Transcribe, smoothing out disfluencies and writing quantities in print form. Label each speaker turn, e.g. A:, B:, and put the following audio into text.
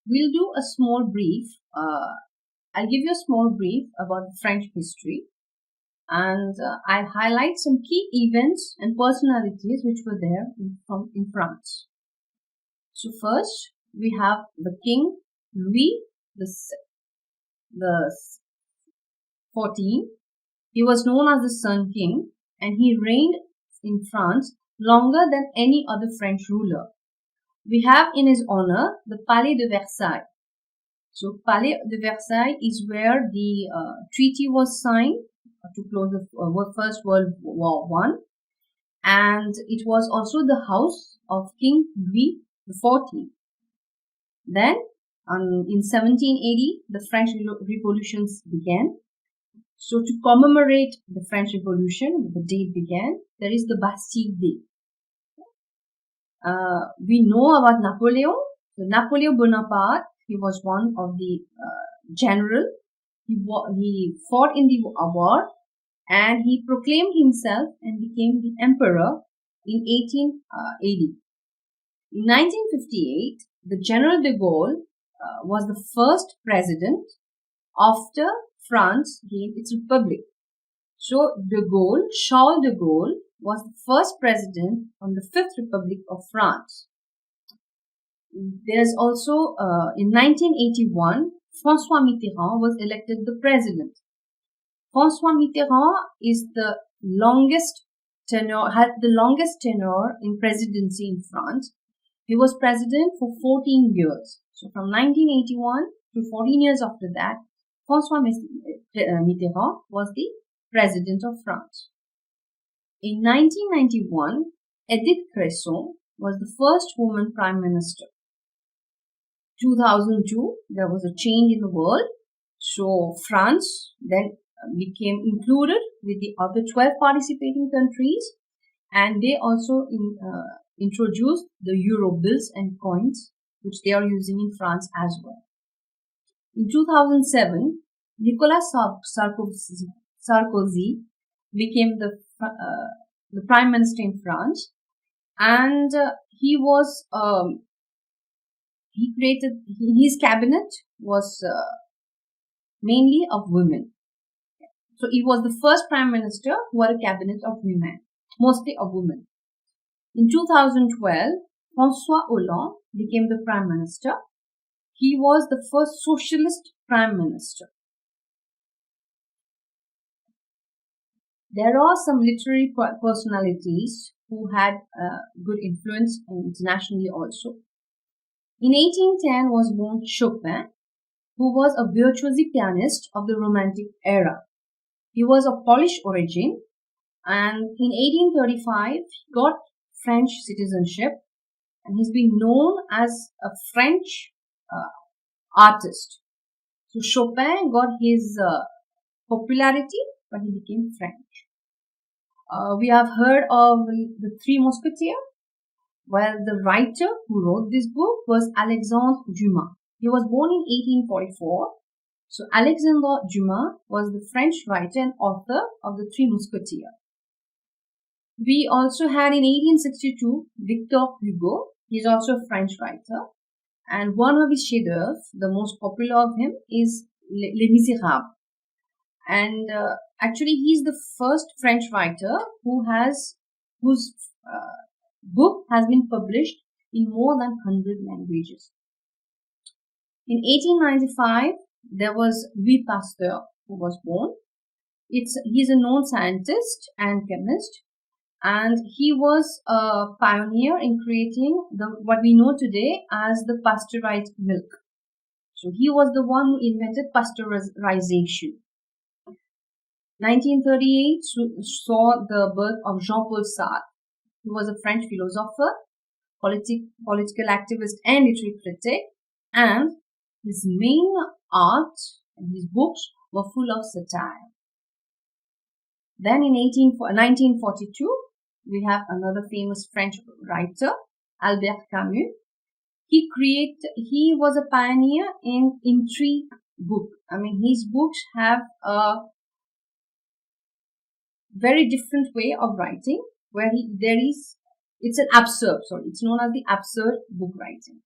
A: we'll do a small brief. I'll give you a small brief about French history, and I'll highlight some key events and personalities which were there in France. So first, we have the King Louis the 14th. He was known as the Sun King, and he reigned in France longer than any other French ruler. We have in his honor the Palais de Versailles. So Palais de Versailles is where the treaty was signed to close the First World War I, and it was also the house of King Louis XIV. Then, in 1780, the French revolutions began. So to commemorate the French Revolution, the date began, there is the Bastille Day. We know about Napoleon. So Napoleon Bonaparte, he was one of the general. He fought in the war, and he proclaimed himself and became the emperor in 1880. In 1958, the General DeGaulle was the first president after France gained its republic. So Charles de Gaulle, was the first president on the Fifth Republic of France. There's also, in 1981, Francois Mitterrand was elected the president. Francois Mitterrand is had the longest tenure in presidency in France. He was president for 14 years. So from 1981 to 14 years after that, Francois Mitterrand was the president of France. In 1991, Edith Cresson was the first woman prime minister. 2002, there was a change in the world. So France then became included with the other 12 participating countries, and they also introduced the euro bills and coins, which they are using in France as well. In 2007, Nicolas Sarkozy became the prime minister in France, and he created his cabinet was mainly of women. So he was the first prime minister who had a cabinet of women, mostly of women. In 2012, Francois Hollande became the prime minister. He was the first socialist prime minister. There are some literary personalities who had good influence internationally also. In 1810 was born Chopin, who was a virtuoso pianist of the Romantic era. He was of Polish origin, and in 1835 he got French citizenship, and he's been known as a French artist. So Chopin got his popularity, but he became French. We have heard of the Three Musketeers. Well, the writer who wrote this book was Alexandre Dumas. He was born in 1844. So Alexandre Dumas was the French writer and author of the Three Musketeers. We also had in 1862 Victor Hugo. He's also a French writer. And one of his chefs-d'œuvre, the most popular of him, is Les Miserables. And actually, he's the first French writer whose book has been published in more than 100 languages. In 1895, there was Louis Pasteur who was born. He's a known scientist and chemist, and he was a pioneer in creating what we know today as the pasteurized milk. So he was the one who invented pasteurization. 1938 saw the birth of Jean-Paul Sartre. He was a French philosopher, political activist and literary critic, and his main art and his books were full of satire. Then in 1942, we have another famous French writer, Albert Camus. He was a pioneer in intrigue book. I mean, his books have a very different way of writing, where it's an absurd, it's known as the absurd book writing.